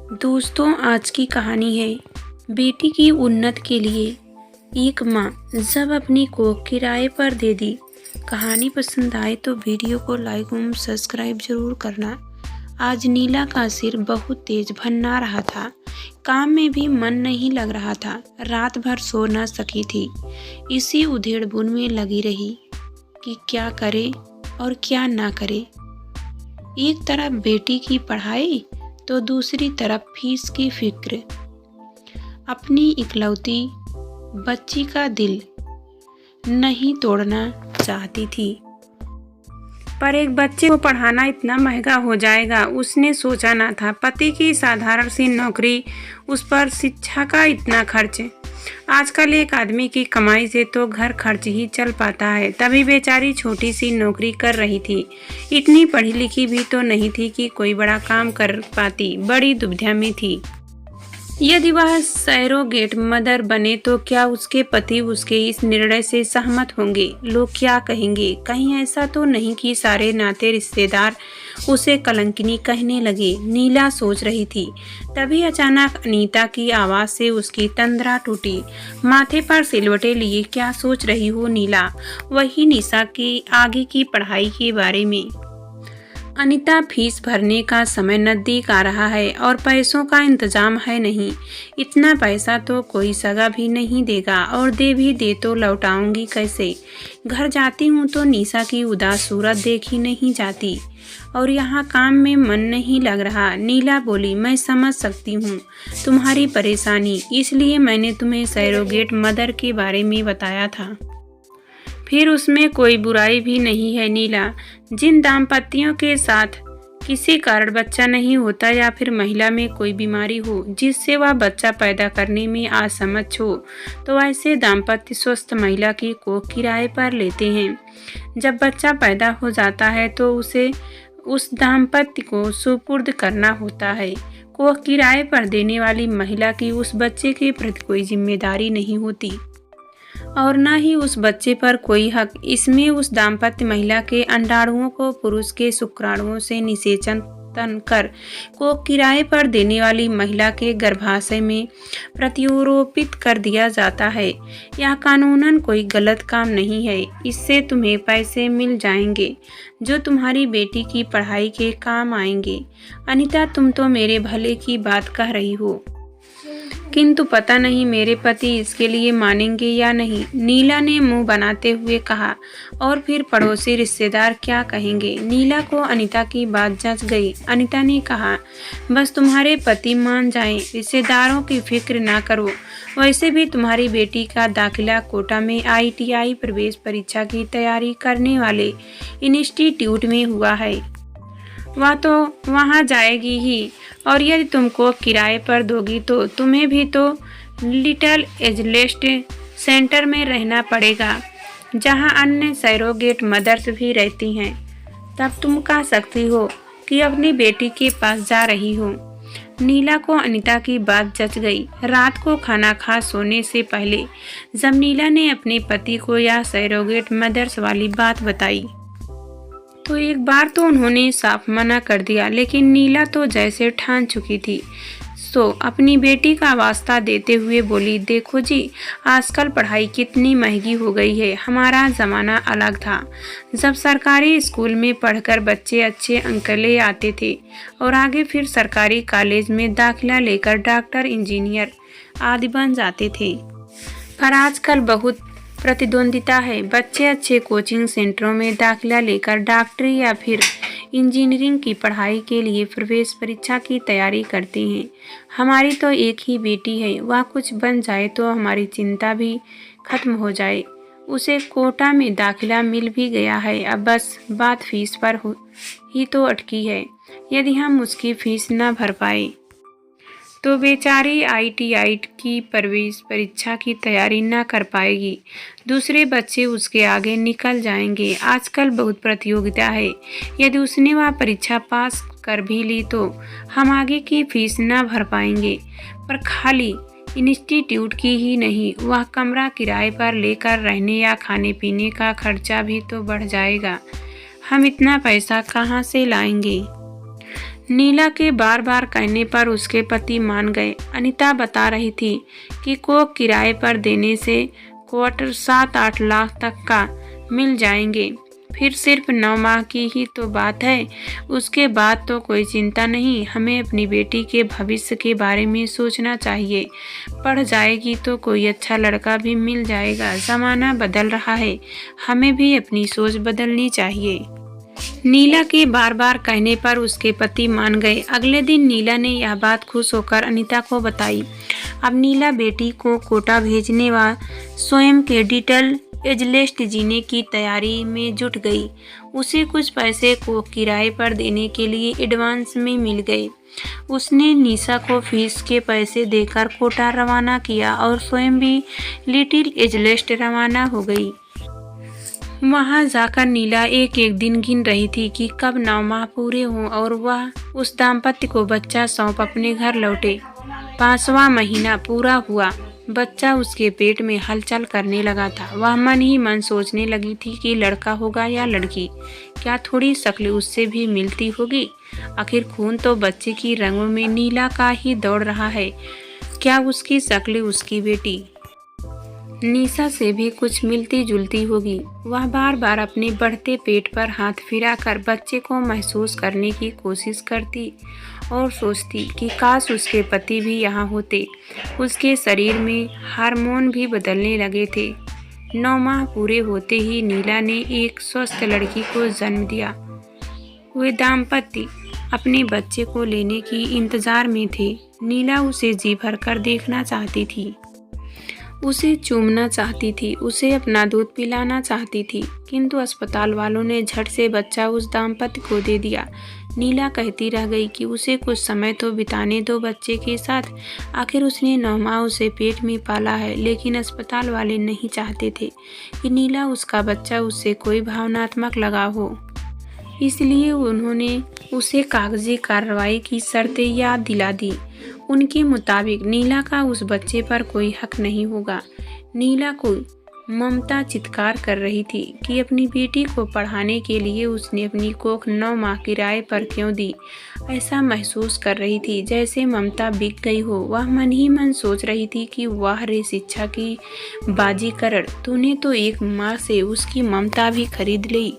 दोस्तों, आज की कहानी है बेटी की उन्नत के लिए एक माँ जब अपनी कोख किराए पर दे दी। कहानी पसंद आए तो वीडियो को लाइक और सब्सक्राइब जरूर करना। आज नीला का सिर बहुत तेज भन्ना रहा था। काम में भी मन नहीं लग रहा था। रात भर सो न सकी थी। इसी उधेड़-बुन में लगी रही कि क्या करे और क्या ना करे। एक तरफ बेटी की पढ़ाई तो दूसरी तरफ फीस की फिक्र। अपनी इकलौती बच्ची का दिल नहीं तोड़ना चाहती थी, पर एक बच्चे को पढ़ाना इतना महंगा हो जाएगा उसने सोचा ना था। पति की साधारण सी नौकरी, उस पर शिक्षा का इतना खर्च। आजकल एक आदमी की कमाई से तो घर खर्च ही चल पाता है। तभी बेचारी छोटी सी नौकरी कर रही थी। इतनी पढ़ी लिखी भी तो नहीं थी कि कोई बड़ा काम कर पाती। बड़ी दुविधा में थी। यदि वह सैरोगेट मदर बने तो क्या उसके पति उसके इस निर्णय से सहमत होंगे? लोग क्या कहेंगे? कहीं ऐसा तो नहीं कि सारे नाते रिश्तेदार उसे कलंकिनी कहने लगे? नीला सोच रही थी। तभी अचानक अनीता की आवाज़ से उसकी तंद्रा टूटी। माथे पर सिलवटे लिए क्या सोच रही हो नीला? वही निशा की आगे की पढ़ाई के बारे में। अनीता, फीस भरने का समय नज़दीक आ रहा है और पैसों का इंतजाम है नहीं। इतना पैसा तो कोई सगा भी नहीं देगा, और दे भी दे तो लौटाऊंगी कैसे? घर जाती हूँ तो निशा की उदास सूरत देखी नहीं जाती, और यहाँ काम में मन नहीं लग रहा। नीला बोली, मैं समझ सकती हूँ तुम्हारी परेशानी, इसलिए मैंने तुम्हें सैरोगेट मदर के बारे में बताया था। फिर उसमें कोई बुराई भी नहीं है नीला। जिन दाम्पत्यों के साथ किसी कारण बच्चा नहीं होता, या फिर महिला में कोई बीमारी हो जिससे वह बच्चा पैदा करने में असमर्थ हो, तो ऐसे दाम्पत्य स्वस्थ महिला की कोख किराए पर लेते हैं। जब बच्चा पैदा हो जाता है तो उसे उस दाम्पत्य को सुपुर्द करना होता है। कोख किराए पर देने वाली महिला की उस बच्चे के प्रति कोई जिम्मेदारी नहीं होती, और न ही उस बच्चे पर कोई हक। इसमें उस दाम्पत्य महिला के अंडाणुओं को पुरुष के शुक्राणुओं से निषेचन कर कोख किराए पर देने वाली महिला के गर्भाशय में प्रत्यारोपित कर दिया जाता है। यह कानूनन कोई गलत काम नहीं है। इससे तुम्हें पैसे मिल जाएंगे जो तुम्हारी बेटी की पढ़ाई के काम आएंगे। अनीता, तुम तो मेरे भले की बात कह रही हो, किंतु पता नहीं मेरे पति इसके लिए मानेंगे या नहीं, नीला ने मुंह बनाते हुए कहा। और फिर पड़ोसी रिश्तेदार क्या कहेंगे? नीला को अनीता की बात जच गई। अनीता ने कहा, बस तुम्हारे पति मान जाएं, रिश्तेदारों की फिक्र ना करो। वैसे भी तुम्हारी बेटी का दाखिला कोटा में ITI प्रवेश परीक्षा की तैयारी करने वाले इंस्टीट्यूट में हुआ है। वह तो वहाँ जाएगी ही, और यदि तुमको किराए पर दोगी तो तुम्हें भी तो लिटिल एजलेस्ट सेंटर में रहना पड़ेगा, जहाँ अन्य सैरोगेट मदर्स भी रहती हैं। तब तुम कह सकती हो कि अपनी बेटी के पास जा रही हो। नीला को अनीता की बात जच गई। रात को खाना खा सोने से पहले जब नीला ने अपने पति को यह सैरोगेट मदर्स वाली बात बताई तो एक बार तो उन्होंने साफ मना कर दिया, लेकिन नीला तो जैसे ठान चुकी थी। सो अपनी बेटी का वास्ता देते हुए बोली, देखो जी, आजकल पढ़ाई कितनी महंगी हो गई है। हमारा ज़माना अलग था, जब सरकारी स्कूल में पढ़कर बच्चे अच्छे अंक ले आते थे और आगे फिर सरकारी कॉलेज में दाखिला लेकर डॉक्टर, इंजीनियर आदि बन जाते थे। पर आजकल बहुत प्रतिद्वंदिता है। बच्चे अच्छे कोचिंग सेंटरों में दाखिला लेकर डॉक्टरी या फिर इंजीनियरिंग की पढ़ाई के लिए प्रवेश परीक्षा की तैयारी करते हैं। हमारी तो एक ही बेटी है, वह कुछ बन जाए तो हमारी चिंता भी खत्म हो जाए। उसे कोटा में दाखिला मिल भी गया है, अब बस बात फीस पर ही तो अटकी है। यदि हम उसकी फीस न भर पाए तो बेचारी ITI की प्रवेश परीक्षा की तैयारी न कर पाएगी। दूसरे बच्चे उसके आगे निकल जाएंगे। आजकल बहुत प्रतियोगिता है। यदि उसने वह परीक्षा पास कर भी ली तो हम आगे की फीस न भर पाएंगे। पर खाली इंस्टीट्यूट की ही नहीं, वह कमरा किराए पर लेकर रहने या खाने पीने का खर्चा भी तो बढ़ जाएगा। हम इतना पैसा कहाँ से लाएंगे? नीला के बार बार कहने पर उसके पति मान गए। अनीता बता रही थी कि कोख किराए पर देने से क्वार्टर 7-8 लाख तक का मिल जाएंगे। फिर सिर्फ 9 माह की ही तो बात है, उसके बाद तो कोई चिंता नहीं। हमें अपनी बेटी के भविष्य के बारे में सोचना चाहिए। पढ़ जाएगी तो कोई अच्छा लड़का भी मिल जाएगा। ज़माना बदल रहा है, हमें भी अपनी सोच बदलनी चाहिए। नीला के बार बार कहने पर उसके पति मान गए। अगले दिन नीला ने यह बात खुश होकर अनीता को बताई। अब नीला बेटी को कोटा भेजने व स्वयं के डिजिटल एजलेस्ट जीने की तैयारी में जुट गई। उसे कुछ पैसे को किराए पर देने के लिए एडवांस में मिल गए। उसने निशा को फीस के पैसे देकर कोटा रवाना किया और स्वयं भी लिटिल एजलेस्ट रवाना हो गई। वहां जाकर नीला एक एक दिन गिन रही थी कि कब 9 माह पूरे हों और वह उस दाम्पत्य को बच्चा सौंप अपने घर लौटे। 5वां महीना पूरा हुआ। बच्चा उसके पेट में हलचल करने लगा था। वह मन ही मन सोचने लगी थी कि लड़का होगा या लड़की। क्या थोड़ी शक्ल उससे भी मिलती होगी? आखिर खून तो बच्चे की रगों में नीला का ही दौड़ रहा है। क्या उसकी शक्ल उसकी बेटी निशा से भी कुछ मिलती जुलती होगी? वह बार बार अपने बढ़ते पेट पर हाथ फिराकर बच्चे को महसूस करने की कोशिश करती और सोचती कि काश उसके पति भी यहाँ होते। उसके शरीर में हार्मोन भी बदलने लगे थे। 9 माह पूरे होते ही नीला ने एक स्वस्थ लड़की को जन्म दिया। वे दाम्पत्य अपने बच्चे को लेने की इंतजार में थे। नीला उसे जी भर कर देखना चाहती थी, उसे चूमना चाहती थी, उसे अपना दूध पिलाना चाहती थी, किंतु अस्पताल वालों ने झट से बच्चा उस दाम्पत्य को दे दिया। नीला कहती रह गई कि उसे कुछ समय तो बिताने दो बच्चे के साथ। आखिर उसने 9 माह उसे पेट में पाला है। लेकिन अस्पताल वाले नहीं चाहते थे कि नीला उसका बच्चा उससे कोई भावनात्मक लगाव हो, इसलिए उन्होंने उसे कागजी कार्रवाई की शर्तें याद दिला दी। उनके मुताबिक नीला का उस बच्चे पर कोई हक नहीं होगा। नीला को ममता चित्कार कर रही थी कि अपनी बेटी को पढ़ाने के लिए उसने अपनी कोख 9 माह किराए पर क्यों दी। ऐसा महसूस कर रही थी जैसे ममता बिक गई हो। वह मन ही मन सोच रही थी कि वाह रे शिक्षा की बाजीकरण, तूने तो एक माँ से उसकी ममता भी खरीद ली।